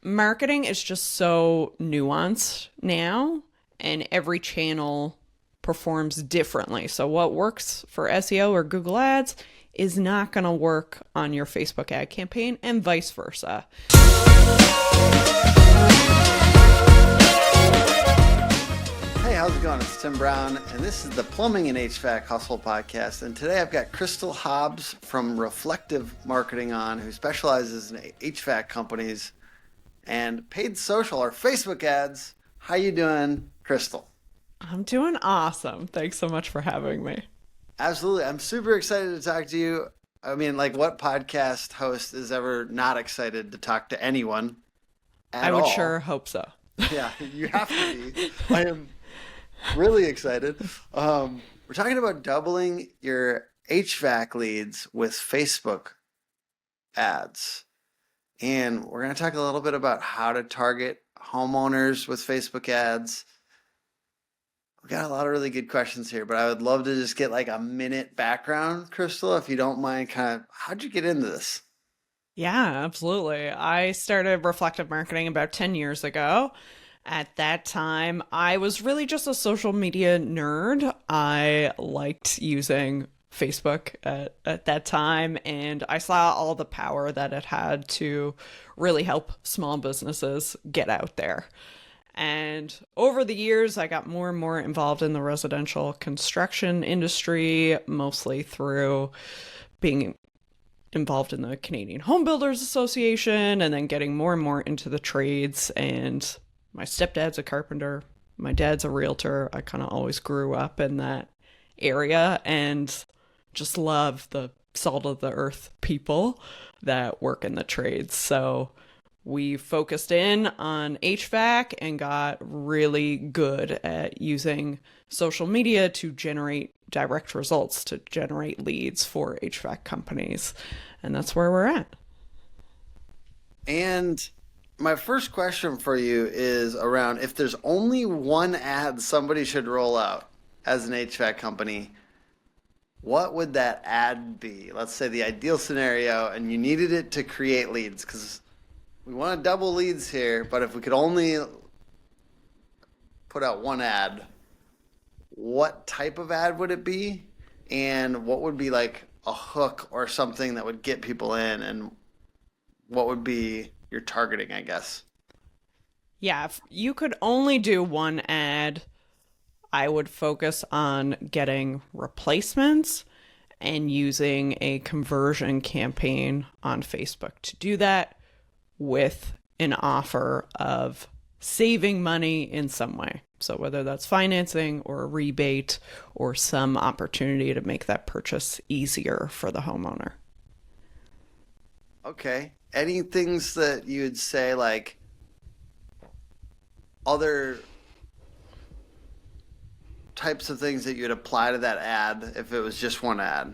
marketing is just so nuanced now, and every channel performs differently. So what works for SEO or Google Ads is not going to work on your Facebook ad campaign, and vice versa. Hey, how's it going? It's Tim Brown, and this is the Plumbing and HVAC Hustle Podcast. And today I've got Krystal Hobbs from Reflective Marketing on, who specializes in HVAC companies and paid social or Facebook ads. How you doing, Krystal? I'm doing awesome. Thanks so much for having me. Absolutely. I'm super excited to talk to you. I mean, like, what podcast host is ever not excited to talk to anyone at all? I would sure hope so. Yeah, you have to be. I am really excited. We're talking about doubling your HVAC leads with Facebook ads. And we're going to talk a little bit about how to target homeowners with Facebook ads. We got a lot of really good questions here, but I would love to just get like a minute background, Krystal, if you don't mind. Kind of, how'd you get into this? Yeah, absolutely. I started reflective marketing about 10 years ago. At that time, I was really just a social media nerd. I liked using Facebook at that time, and I saw all the power that it had to really help small businesses get out there. And over the years, I got more and more involved in the residential construction industry, mostly through being involved in the Canadian Home Builders Association, and then getting more and more into the trades. And my stepdad's a carpenter, my dad's a realtor. I kind of always grew up in that area and just love the salt of the earth people that work in the trades. So we focused in on HVAC and got really good at using social media to generate direct results, to generate leads for HVAC companies. And that's where we're at. And my first question for you is around, if there's only one ad somebody should roll out as an HVAC company, what would that ad be? Let's say the ideal scenario, and you needed it to create leads, because we want to double leads here, but if we could only put out one ad, what type of ad would it be? And what would be like a hook or something that would get people in? And what would be your targeting, I guess? Yeah, if you could only do one ad, I would focus on getting replacements and using a conversion campaign on Facebook to do that with an offer of saving money in some way. So whether that's financing or a rebate or some opportunity to make that purchase easier for the homeowner. Okay. Any things that you would say, like other types of things that you would apply to that ad if it was just one ad?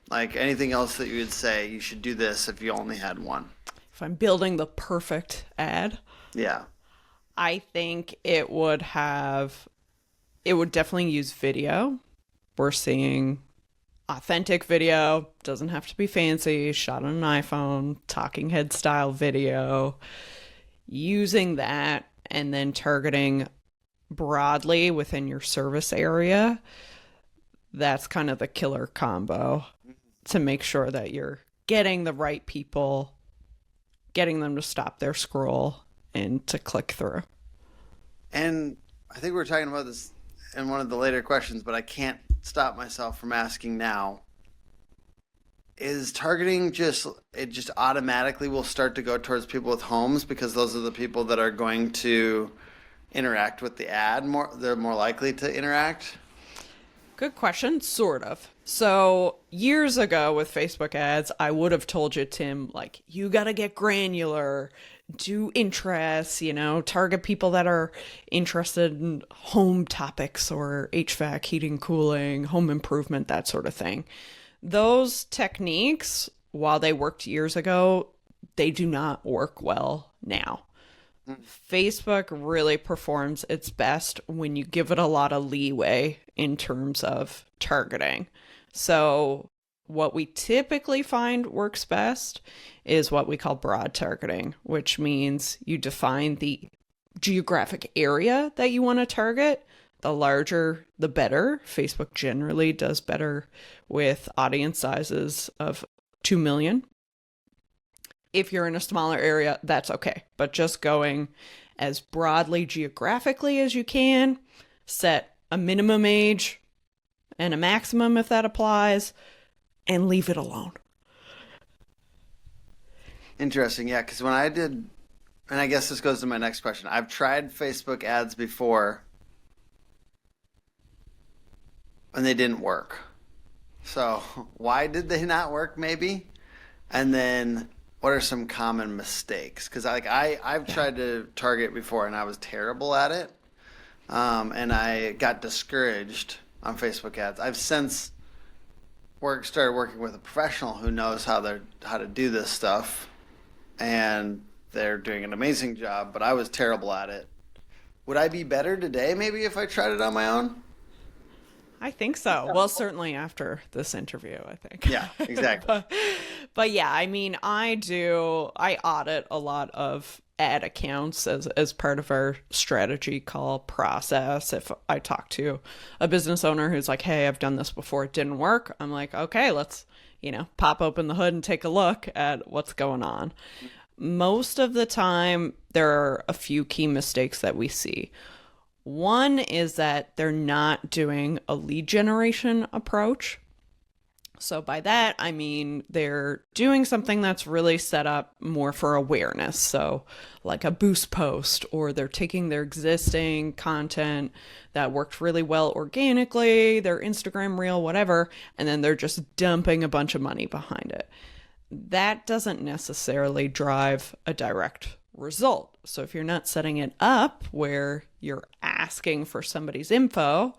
Like anything else that you would say you should do this if you only had one? If I'm building the perfect ad, Yeah. I think it would definitely use video. We're seeing authentic video, doesn't have to be fancy, shot on an iPhone, talking head style video, using that and then targeting broadly within your service area. That's kind of the killer combo to make sure that you're getting the right people, getting them to stop their scroll and to click through. And I think we were talking about this in one of the later questions, but I can't stop myself from asking now. Is targeting just automatically will start to go towards people with homes because those are the people that are going to interact with the ad more? They're more likely to interact? Good question. Sort of. So years ago with Facebook ads, I would have told you, Tim, like, you got to get granular, do interests, target people that are interested in home topics or HVAC, heating, cooling, home improvement, that sort of thing. Those techniques, while they worked years ago, they do not work well now. Facebook really performs its best when you give it a lot of leeway in terms of targeting. So What we typically find works best is what we call broad targeting, which means you define the geographic area that you want to target. The larger, the better. Facebook generally does better with audience sizes of 2 million. If you're in a smaller area, that's okay. But just going as broadly geographically as you can, set a minimum age and a maximum if that applies, and leave it alone. Interesting. Yeah, because when I did, and I guess this goes to my next question. I've tried Facebook ads before and they didn't work. So why did they not work maybe? And then what are some common mistakes? Because I've tried to target before and I was terrible at it. And I got discouraged on Facebook ads. I've since started working with a professional who knows how to do this stuff, and they're doing an amazing job, but I was terrible at it. Would I be better today maybe if I tried it on my own? I think so. Well, certainly after this interview, I think. Yeah, exactly. but yeah, I mean, I audit a lot of ad accounts as part of our strategy call process. If I talk to a business owner who's like, hey, I've done this before, it didn't work, I'm like, okay, let's, pop open the hood and take a look at what's going on. Most of the time, there are a few key mistakes that we see. One is that they're not doing a lead generation approach. So by that, I mean they're doing something that's really set up more for awareness. So like a boost post, or they're taking their existing content that worked really well organically, their Instagram reel, whatever, and then they're just dumping a bunch of money behind it. That doesn't necessarily drive a direct result. So if you're not setting it up where you're asking for somebody's info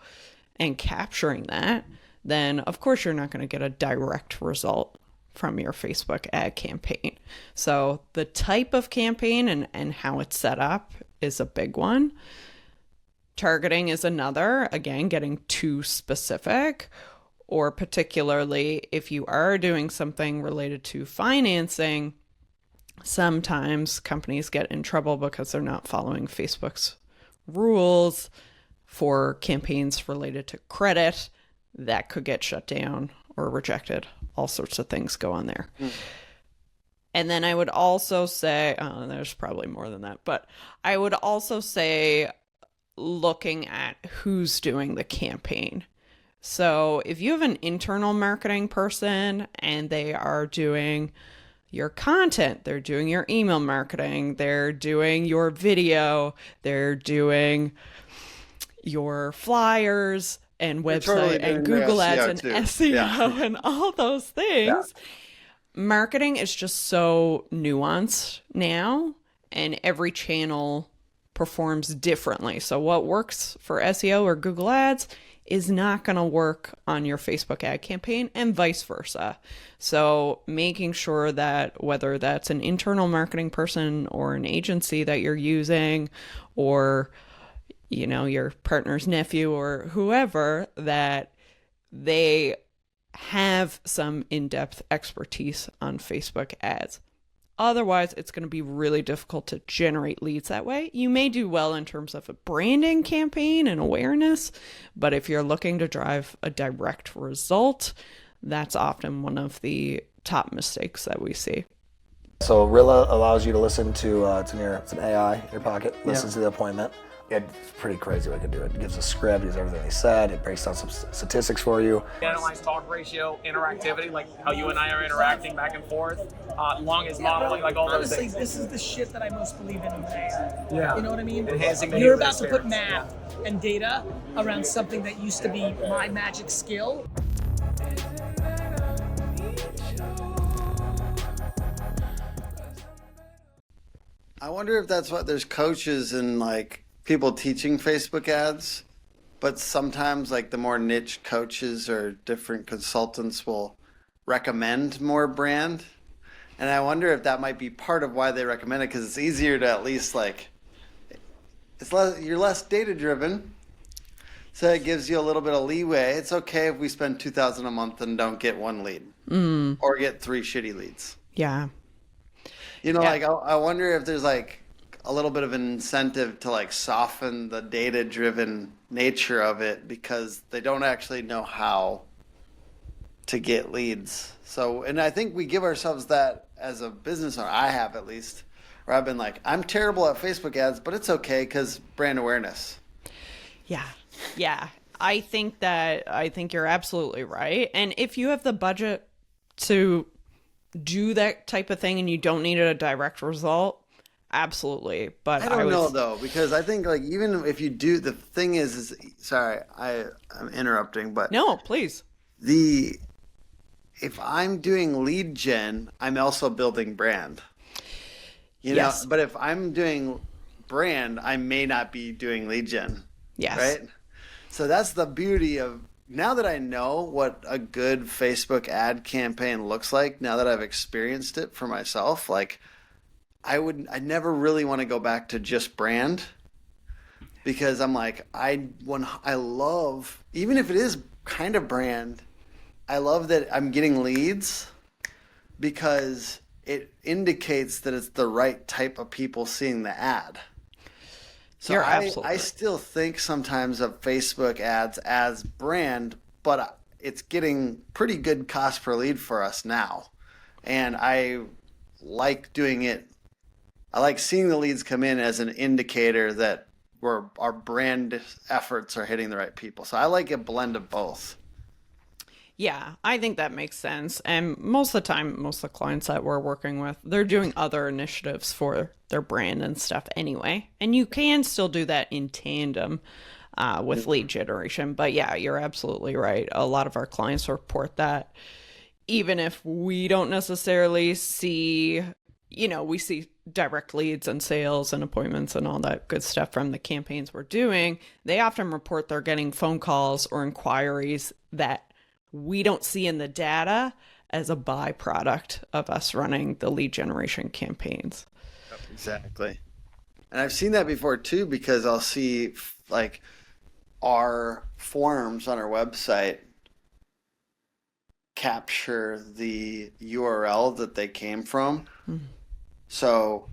and capturing that, then of course you're not going to get a direct result from your Facebook ad campaign. So the type of campaign and how it's set up is a big one. Targeting is another, again, getting too specific, or particularly if you are doing something related to financing, sometimes companies get in trouble because they're not following Facebook's rules for campaigns related to credit. That could get shut down or rejected. All sorts of things go on there. And then I would also say, there's probably more than that, but I would also say looking at who's doing the campaign. So if you have an internal marketing person and they are doing your content, they're doing your email marketing, they're doing your video, they're doing your flyers and website totally and Google ads and SEO and all those things. Yeah. Marketing is just so nuanced now, and every channel performs differently. So what works for SEO or Google ads is not going to work on your Facebook ad campaign, and vice versa. So making sure that whether that's an internal marketing person or an agency that you're using, or your partner's nephew or whoever, that they have some in-depth expertise on Facebook ads. Otherwise, it's going to be really difficult to generate leads that way. You may do well in terms of a branding campaign and awareness, but if you're looking to drive a direct result, that's often one of the top mistakes that we see. So Rilla allows you to listen to it's an AI in your pocket, listens to the appointment. It's pretty crazy what it can do. It gives a script, gives everything they said, it breaks down some statistics for you. Analyze talk ratio, interactivity, like how you and I are interacting back and forth, long as modeling, like all those things. Honestly, this is the shit that I most believe in AI. Yeah. You know what I mean? Enhancing the You're user about to put experience. math and data around something that used to be my magic skill. I wonder if that's what there's coaches and people teaching Facebook ads, but sometimes the more niche coaches or different consultants will recommend more brand. And I wonder if that might be part of why they recommend it, because it's easier to at least you're less data driven. So it gives you a little bit of leeway. It's okay if we spend 2,000 a month and don't get one lead or get three shitty leads. Yeah. Like I wonder if there's like a little bit of an incentive to like soften the data-driven nature of it because they don't actually know how to get leads. So, and I think we give ourselves that as a business owner. I have at least, where I've been like, I'm terrible at Facebook ads, but it's okay because brand awareness. Yeah. Yeah. I think you're absolutely right. And if you have the budget to do that type of thing and you don't need a direct result, absolutely. But I don't know though, because I think like even if you do, the thing is sorry, I'm interrupting, but no, please. If I'm doing lead gen, I'm also building brand. Yes. But if I'm doing brand, I may not be doing lead gen. Yes. Right? So that's the beauty of now that I know what a good Facebook ad campaign looks like, now that I've experienced it for myself, like I never really want to go back to just brand because I'm like, I love, even if it is kind of brand, I love that I'm getting leads because it indicates that it's the right type of people seeing the ad. So I still think sometimes of Facebook ads as brand, but it's getting pretty good cost per lead for us now. And I like doing it. I like seeing the leads come in as an indicator that our brand efforts are hitting the right people. So I like a blend of both. Yeah, I think that makes sense. And most of the time, most of the clients that we're working with, they're doing other initiatives for their brand and stuff anyway. And you can still do that in tandem with lead generation. But yeah, you're absolutely right. A lot of our clients report that even if we don't necessarily see, we see direct leads and sales and appointments and all that good stuff from the campaigns we're doing, they often report they're getting phone calls or inquiries that we don't see in the data as a byproduct of us running the lead generation campaigns. Exactly. And I've seen that before too, because I'll see like our forms on our website capture the URL that they came from. Mm-hmm. So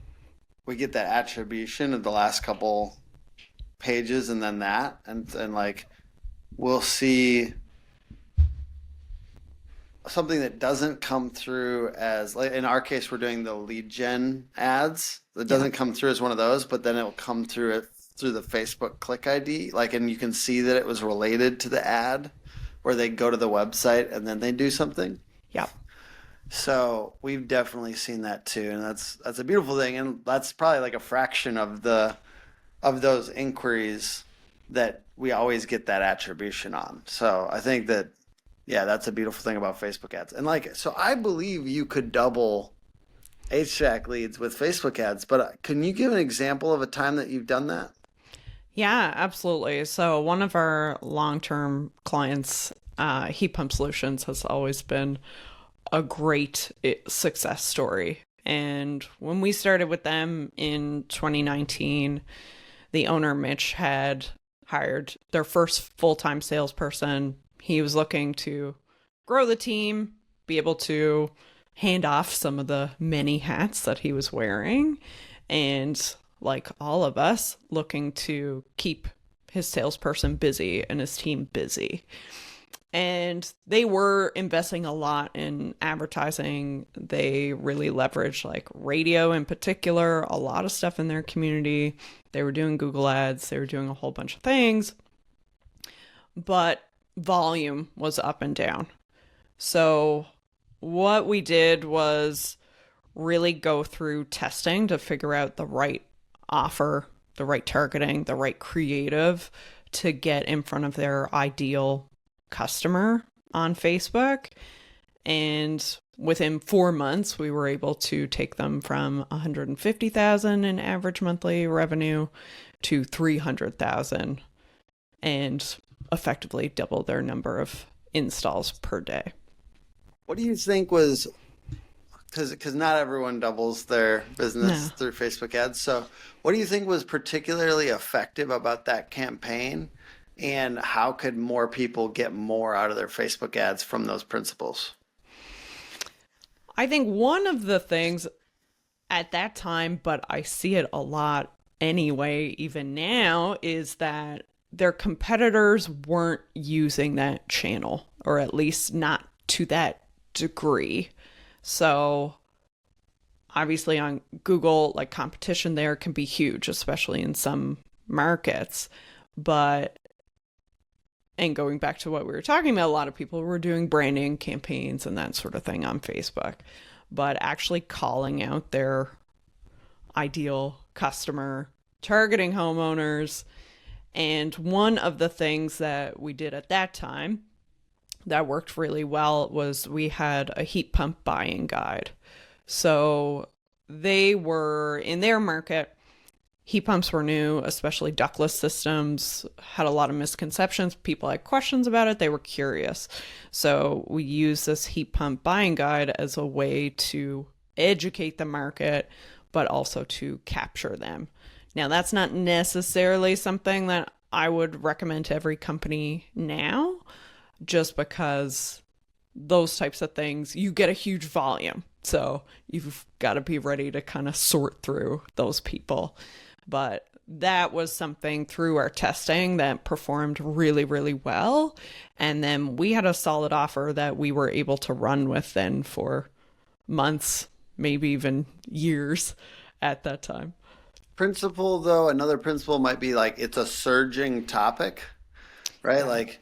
we get that attribution of the last couple pages and then that, and like we'll see something that doesn't come through as, like in our case, we're doing the lead gen ads. That doesn't come through as one of those, but then it will come through the Facebook click ID. Like, and you can see that it was related to the ad where they go to the website and then they do something. Yeah. So we've definitely seen that too. And that's a beautiful thing. And that's probably like a fraction of those inquiries that we always get that attribution on. So I think that, yeah, that's a beautiful thing about Facebook ads. And like, so I believe you could double HVAC leads with Facebook ads, but can you give an example of a time that you've done that? Yeah, absolutely. So one of our long-term clients, Heat Pump Solutions, has always been a great success story. And when we started with them in 2019, the owner, Mitch, had hired their first full-time salesperson. He was looking to grow the team, be able to hand off some of the many hats that he was wearing, and like all of us, looking to keep his salesperson busy and his team busy. And they were investing a lot in advertising. They really leveraged like radio in particular, a lot of stuff in their community. They were doing Google ads. They were doing a whole bunch of things. But volume was up and down. So what we did was really go through testing to figure out the right offer, the right targeting, the right creative to get in front of their ideal customer on Facebook. And within 4 months, we were able to take them from $150,000 in average monthly revenue to $300,000 and effectively double their number of installs per day. What do you think was, because not everyone doubles their business through Facebook ads. So what do you think was particularly effective about that campaign? And how could more people get more out of their Facebook ads from those principles? I think one of the things at that time, but I see it a lot anyway, even now, is that their competitors weren't using that channel, or at least not to that degree. So obviously on Google, like competition there can be huge, especially in some markets. But, and going back to what we were talking about, a lot of people were doing branding campaigns and that sort of thing on Facebook, but actually calling out their ideal customer, targeting homeowners. And one of the things that we did at that time that worked really well was we had a heat pump buying guide. So they were in their market, heat pumps were new, especially ductless systems, had a lot of misconceptions. People had questions about it. They were curious. So we used this heat pump buying guide as a way to educate the market, but also to capture them. Now, that's not necessarily something that I would recommend to every company now, just because those types of things, you get a huge volume. So you've got to be ready to kind of sort through those people. But that was something through our testing that performed really, really well. And then we had a solid offer that we were able to run with then for months, maybe even years at that time. Principle, though, another principle might be like it's a surging topic, right? Like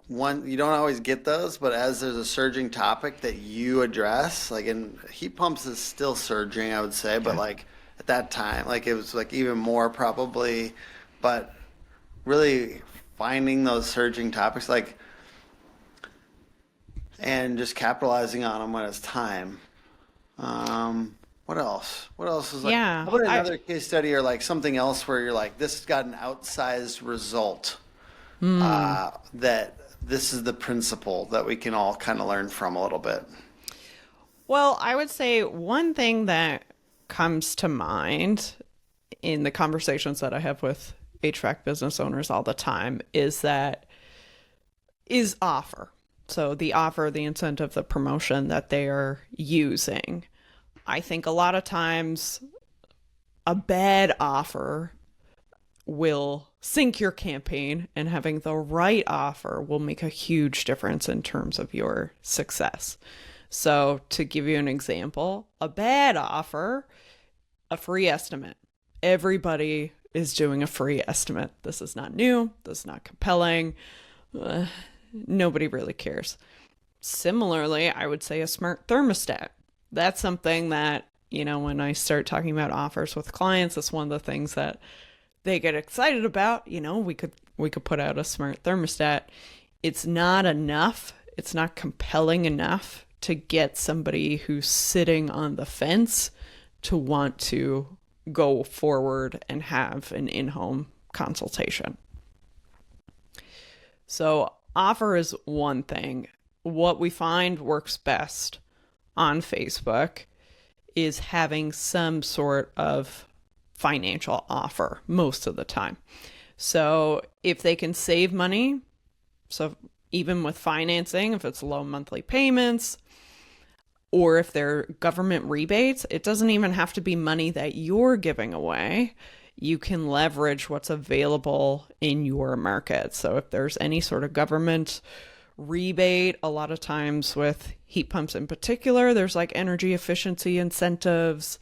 one, you don't always get those, but as there's a surging topic that you address, like in heat pumps is still surging, I would say, but like at that time, like it was like even more probably, but really finding those surging topics, like, and just capitalizing on them when it's time. What else? What else is like? Yeah, How about another case study or like something else where you're like, this got an outsized result? That this is the principle that we can all kind of learn from a little bit. Well, I would say one thing that comes to mind in the conversations that I have with HVAC business owners all the time is offer. So the offer, the incentive, the promotion that they are using. I think a lot of times a bad offer will sink your campaign, and having the right offer will make a huge difference in terms of your success. So to give you an example, a bad offer, a free estimate. Everybody is doing a free estimate. This is not new. This is not compelling. Nobody really cares. Similarly, I would say a smart thermostat. That's something that, when I start talking about offers with clients, it's one of the things that they get excited about. We could put out a smart thermostat. It's not enough. It's not compelling enough to get somebody who's sitting on the fence to want to go forward and have an in-home consultation. So offer is one thing. What we find works best on Facebook is having some sort of financial offer most of the time. So if they can save money, so even with financing, if it's low monthly payments, or if they're government rebates, it doesn't even have to be money that you're giving away. You can leverage what's available in your market. So if there's any sort of government rebate, a lot of times with heat pumps in particular, there's like energy efficiency incentives,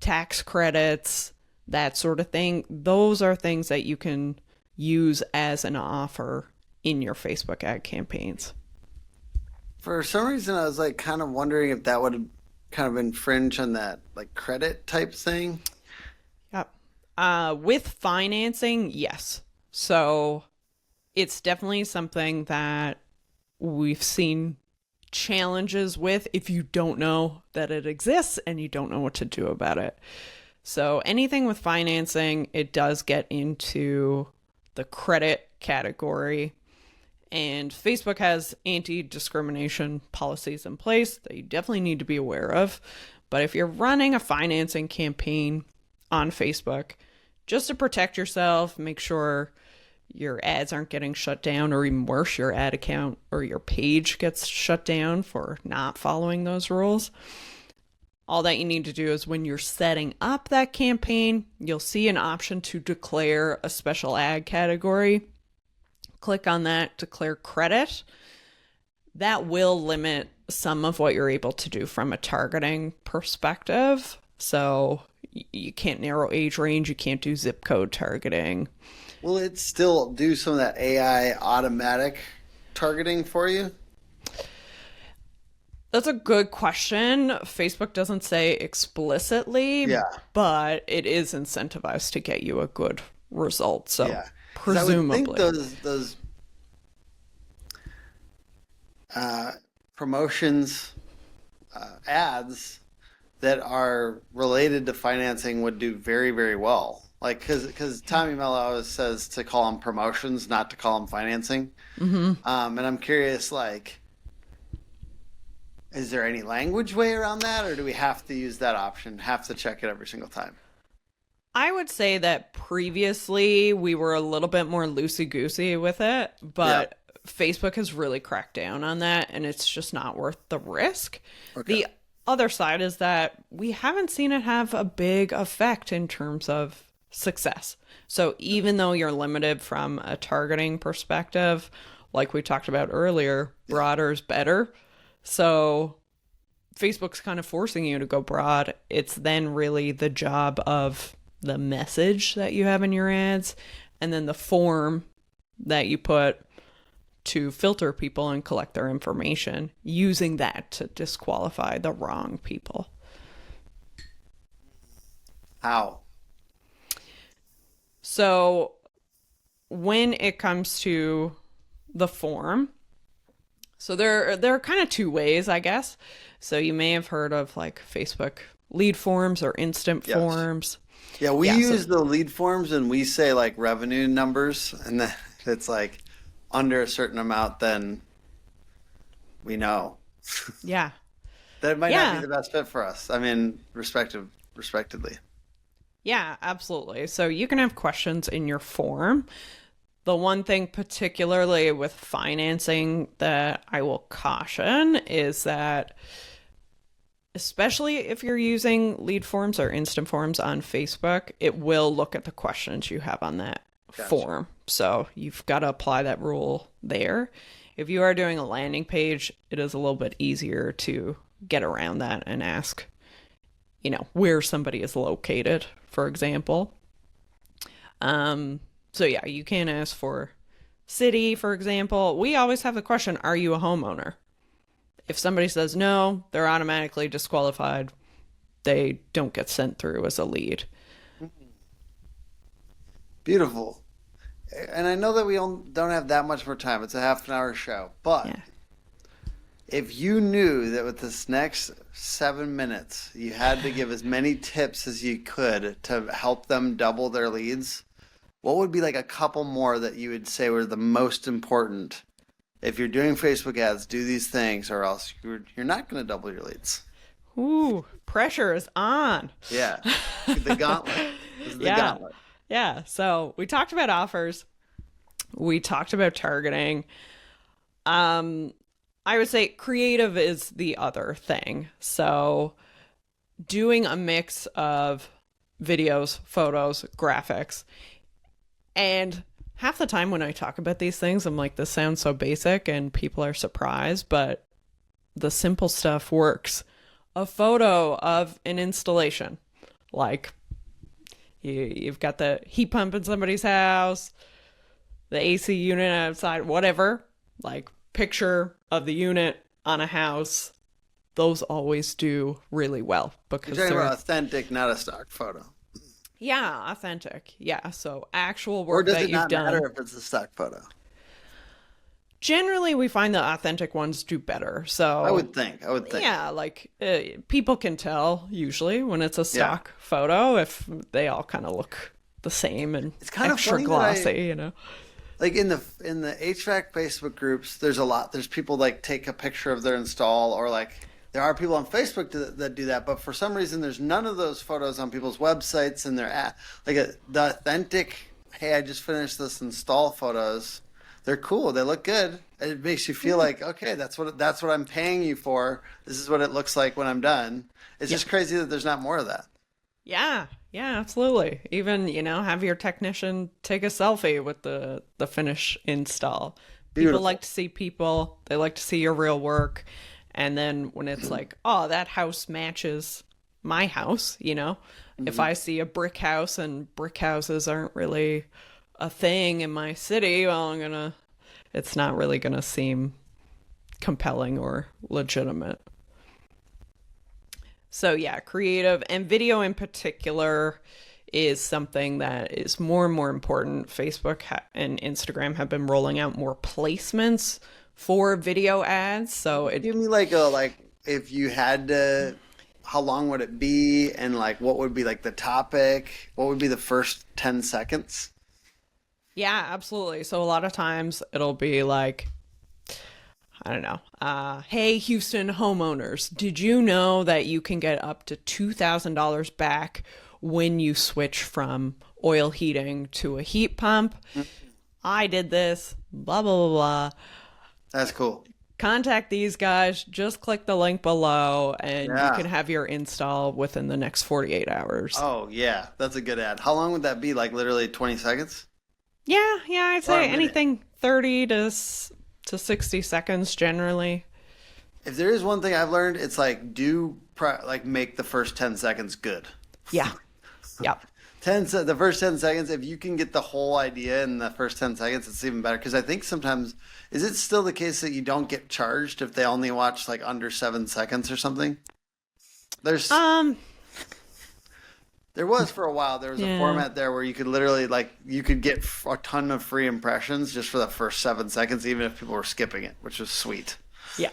tax credits, that sort of thing. Those are things that you can use as an offer in your Facebook ad campaigns. For some reason, I was like kind of wondering if that would kind of infringe on that like credit type thing. Yep. With financing, yes. So it's definitely something that we've seen challenges with if you don't know that it exists and you don't know what to do about it. So anything with financing, it does get into the credit category. And Facebook has anti-discrimination policies in place that you definitely need to be aware of. But if you're running a financing campaign on Facebook, just to protect yourself, make sure your ads aren't getting shut down, or even worse, your ad account or your page gets shut down for not following those rules. All that you need to do is when you're setting up that campaign, you'll see an option to declare a special ad category. Click on that, declare credit. That will limit some of what you're able to do from a targeting perspective. So you can't narrow age range, you can't do zip code targeting. Will it still do some of that AI automatic targeting for you? That's a good question. Facebook doesn't say explicitly, but it is incentivized to get you a good result. So presumably. I would think those promotions, ads that are related to financing would do very, very well. Like, because Tommy Mello always says to call them promotions, not to call them financing. And I'm curious, like, is there any language way around that, or do we have to use that option, have to check it every single time? I would say that previously we were a little bit more loosey-goosey with it, but Facebook has really cracked down on that, and it's just not worth the risk. The other side is that we haven't seen it have a big effect in terms of success. So even though you're limited from a targeting perspective, like we talked about earlier, broader is better. So Facebook's kind of forcing you to go broad. It's then really the job of the message that you have in your ads and then the form that you put to filter people and collect their information, using that to disqualify the wrong people. How? So when it comes to the form, so there are kind of two ways, I guess. So you may have heard of like Facebook lead forms or instant forms. Yeah, we use the lead forms and we say like revenue numbers, and then it's like under a certain amount, then we know. Yeah. That might not be the best fit for us. I mean, respectively. Yeah, absolutely. So you can have questions in your form. The one thing particularly with financing that I will caution is that, especially if you're using lead forms or instant forms on Facebook, it will look at the questions you have on that form. So you've got to apply that rule there. If you are doing a landing page, it is a little bit easier to get around that and ask, where somebody is located, for example. So yeah, you can ask for city, for example. We always have the question, are you a homeowner? If somebody says no, they're automatically disqualified. They don't get sent through as a lead. Beautiful. And I know that we don't have that much more time. It's a half an hour show. But if you knew that with this next 7 minutes, you had to give as many tips as you could to help them double their leads, what would be like a couple more that you would say were the most important? If you're doing Facebook ads, do these things or else you're not going to double your leads. Ooh, pressure is on. Yeah. The gauntlet. This is the gauntlet. Yeah. So we talked about offers. We talked about targeting. I would say creative is the other thing. So doing a mix of videos, photos, graphics. And half the time when I talk about these things, I'm like, this sounds so basic and people are surprised, but the simple stuff works. A photo of an installation, like you've got the heat pump in somebody's house, the AC unit outside, whatever, like picture of the unit on a house. Those always do really well because you're talking about authentic, not a stock photo. Yeah, authentic. Yeah, so actual work that you've done. Or does it not matter if it's a stock photo? Generally, we find the authentic ones do better. So I would think. Yeah, like people can tell usually when it's a stock photo if they all kind of look the same and it's kind extra of glossy, Like in the HVAC Facebook groups, there's people like take a picture of their install, or like there are people on Facebook that do that, but for some reason there's none of those photos on people's websites and their the authentic hey, I just finished this install photos. They're cool. They look good. It makes you feel like, okay, that's what I'm paying you for. This is what it looks like when I'm done. It's just crazy that there's not more of that. Yeah, yeah, absolutely. Even, have your technician take a selfie with the finish install. People Beautiful. like to see people, they like to see your real work. And then when it's like, oh, that house matches my house, if I see a brick house and brick houses aren't really a thing in my city, well, it's not really gonna seem compelling or legitimate. So yeah, creative and video in particular is something that is more and more important. Facebook and Instagram have been rolling out more placements for video ads. So Give me if you had to, how long would it be, and what would be the topic? What would be the first 10 seconds? yeah, absolutely. So a lot of times it'll be like, I don't know. Hey, Houston homeowners, did you know that you can get up to $2,000 back when you switch from oil heating to a heat pump? I did this, blah, blah, blah, blah. That's cool. Contact these guys. Just click the link below and you Yeah. can have your install within the next 48 hours. Oh, yeah. That's a good ad. How long would that be? Literally 20 seconds? Yeah, I'd Or a say minute? anything 30 to 60 seconds generally. If there is one thing I've learned, it's make the first 10 seconds good. Yeah. Yep. The first 10 seconds, if you can get the whole idea in the first 10 seconds, it's even better. Because I think sometimes, is it still the case that you don't get charged if they only watch under 7 seconds or something? There was for a while. There was a Yeah. format there where you could literally you could get a ton of free impressions just for the first 7 seconds, even if people were skipping it, which was sweet. Yeah.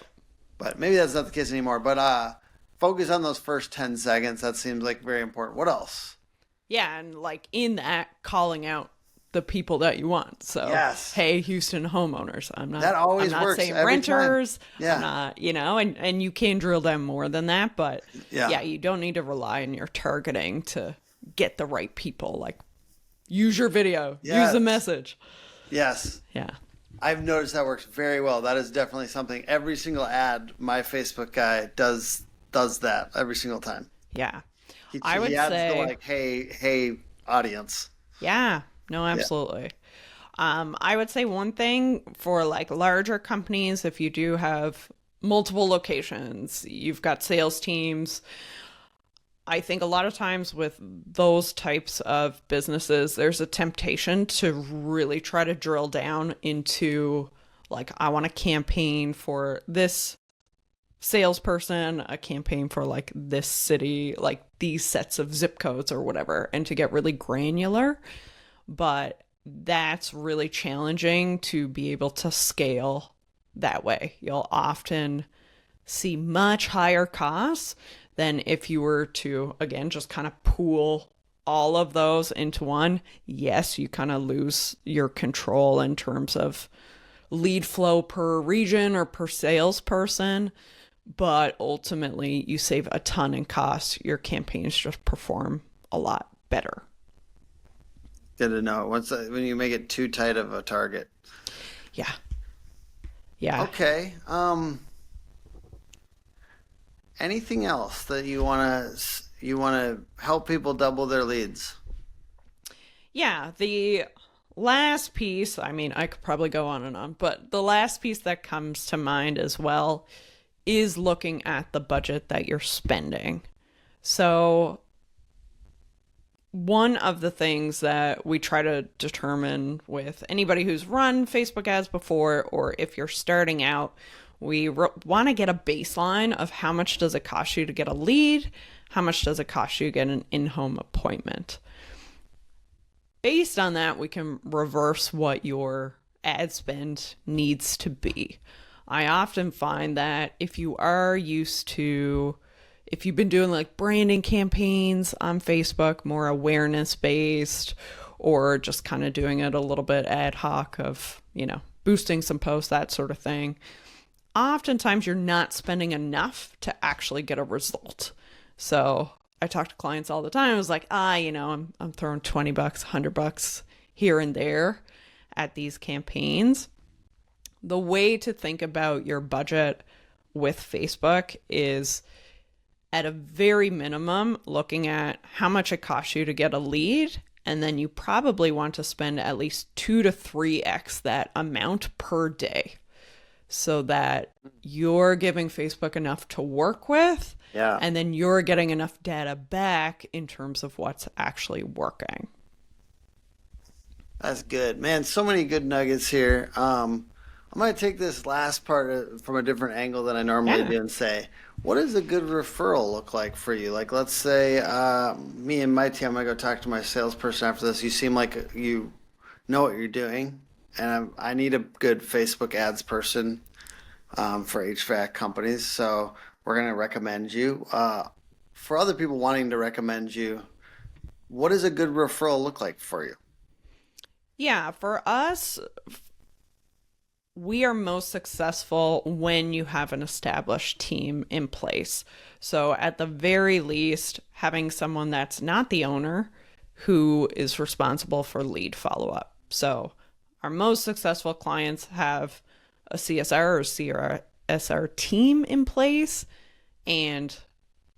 But maybe that's not the case anymore. But focus on those first 10 seconds. That seems very important. What else? Yeah, and in that, calling out the people that you want. So, Yes. hey, Houston homeowners, That always I'm not works saying every time. renters. Yeah. I'm not, and you can drill down more than that, but Yeah. you don't need to rely on your targeting to get the right people. Use your video, use Yes. the message. Yes. Yeah. I've noticed that works very well. That is definitely something. Every single ad, my Facebook guy does that every single time. Yeah. He I would adds say, hey, audience. yeah, no, absolutely. I would say one thing for larger companies, if you do have multiple locations, you've got sales teams. I think a lot of times with those types of businesses, there's a temptation to really try to drill down into I want a campaign for this salesperson, a campaign for this city, these sets of zip codes or whatever, and to get really granular. But that's really challenging to be able to scale that way. You'll often see much higher costs than if you were to, again, just kind of pool all of those into one. Yes, you kind of lose your control in terms of lead flow per region or per salesperson, but ultimately you save a ton in costs. Your campaigns just perform a lot better. Good to know. When you make it too tight of a target. Yeah. Yeah. Okay. Anything else that you want to help people double their leads? Yeah, the last piece, I mean, I could probably go on and on, but the last piece that comes to mind as well is looking at the budget that you're spending. So one of the things that we try to determine with anybody who's run Facebook ads before, or if you're starting out, we want to get a baseline of how much does it cost you to get a lead, how much does it cost you to get an in-home appointment. Based on that, we can reverse what your ad spend needs to be. I often find that if you've been doing branding campaigns on Facebook, more awareness based, or just kind of doing it a little bit ad hoc of, boosting some posts, that sort of thing, oftentimes you're not spending enough to actually get a result. So I talk to clients all the time. I was I'm throwing $20, $100 here and there at these campaigns. The way to think about your budget with Facebook is, at a very minimum, looking at how much it costs you to get a lead, and then you probably want to spend at least 2 to 3x that amount per day, so that you're giving Facebook enough to work with, and then you're getting enough data back in terms of what's actually working. That's good, man. So many good nuggets here. I'm going to take this last part from a different angle than I normally do and say, what does a good referral look like for you? Like, let's say me and my team, I'm going to go talk to my salesperson after this. You seem like you know what you're doing, and I need a good Facebook ads person for HVAC companies. So we're going to recommend you. For other people wanting to recommend you, what does a good referral look like for you? Yeah, for us, we are most successful when you have an established team in place. So at the very least, having someone that's not the owner who is responsible for lead follow-up. So our most successful clients have a CSR or CSR team in place and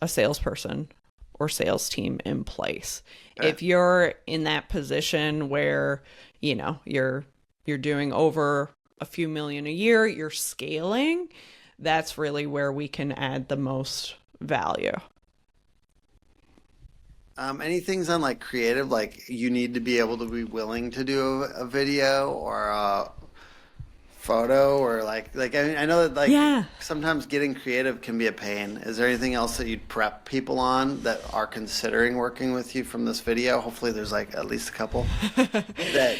a salesperson or sales team in place. Okay. If you're in that position where, you know, you're doing over a few million a year, you're scaling, that's really where we can add the most value. Any things on like creative, like you need to be able to be willing to do a video or a photo, or like I know that like sometimes getting creative can be a pain. Is there anything else that you'd prep people on that are considering working with you from this video? Hopefully there's like at least a couple that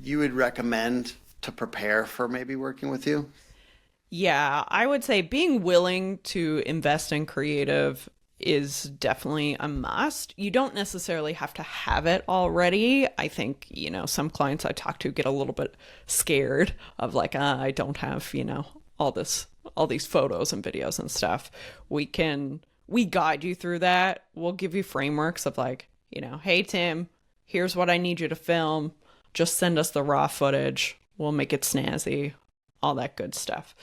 you would recommend to prepare for maybe working with you? Yeah, I would say being willing to invest in creative is definitely a must. You don't necessarily have to have it already. I think, you know, some clients I talk to get a little bit scared of like, I don't have, you know, all these photos and videos and stuff. We guide you through that. We'll give you frameworks of like, you know, hey, Tim, here's what I need you to film. Just send us the raw footage. We'll make it snazzy, all that good stuff.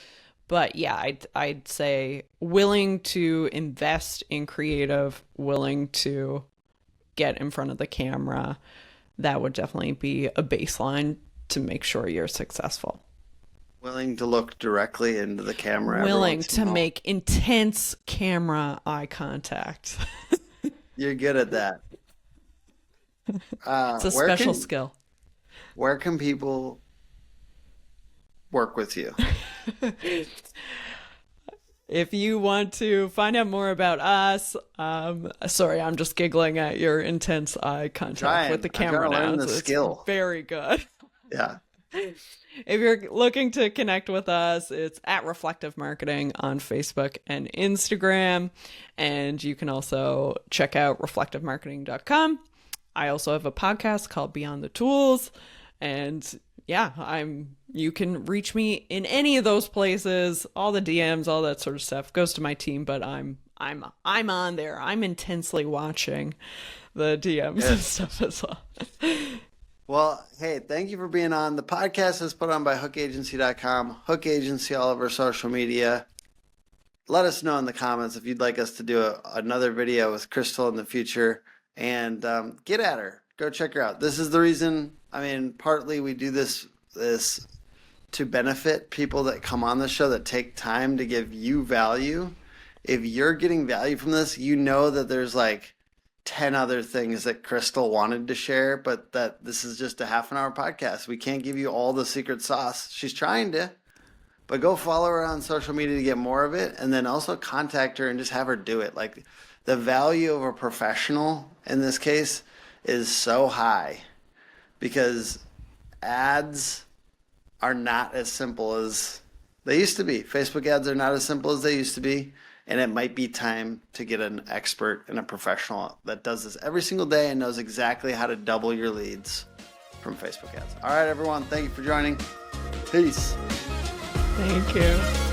But yeah, I'd say willing to invest in creative, willing to get in front of the camera. That would definitely be a baseline to make sure you're successful. Willing to look directly into the camera. Willing to make intense camera eye contact. You're good at that. It's a special skill. Where can people work with you? If you want to find out more about us, sorry, I'm just giggling at your intense eye contact with the camera now. The skill. Very good. Yeah. If you're looking to connect with us, it's at Reflective Marketing on Facebook and Instagram. And you can also check out reflectivemarketing.com. I also have a podcast called Beyond the Tools. And yeah, you can reach me in any of those places. All the DMs, all that sort of stuff goes to my team, but I'm on there. I'm intensely watching the DMs and stuff as well. Well, hey, thank you for being on. The podcast is put on by hookagency.com, Hook Agency, all over social media. Let us know in the comments if you'd like us to do another video with Krystal in the future, and get at her. Go check her out. This is the reason, I mean, partly we do this to benefit people that come on the show that take time to give you value. If you're getting value from this, you know that there's like 10 other things that Krystal wanted to share, but that this is just a half an hour podcast. We can't give you all the secret sauce. She's trying to, but go follow her on social media to get more of it. And then also contact her and just have her do it. Like, the value of a professional in this case is so high because ads are not as simple as they used to be. Facebook ads are not as simple as they used to be. And it might be time to get an expert and a professional that does this every single day and knows exactly how to double your leads from Facebook ads. All right, everyone. Thank you for joining. Peace. Thank you.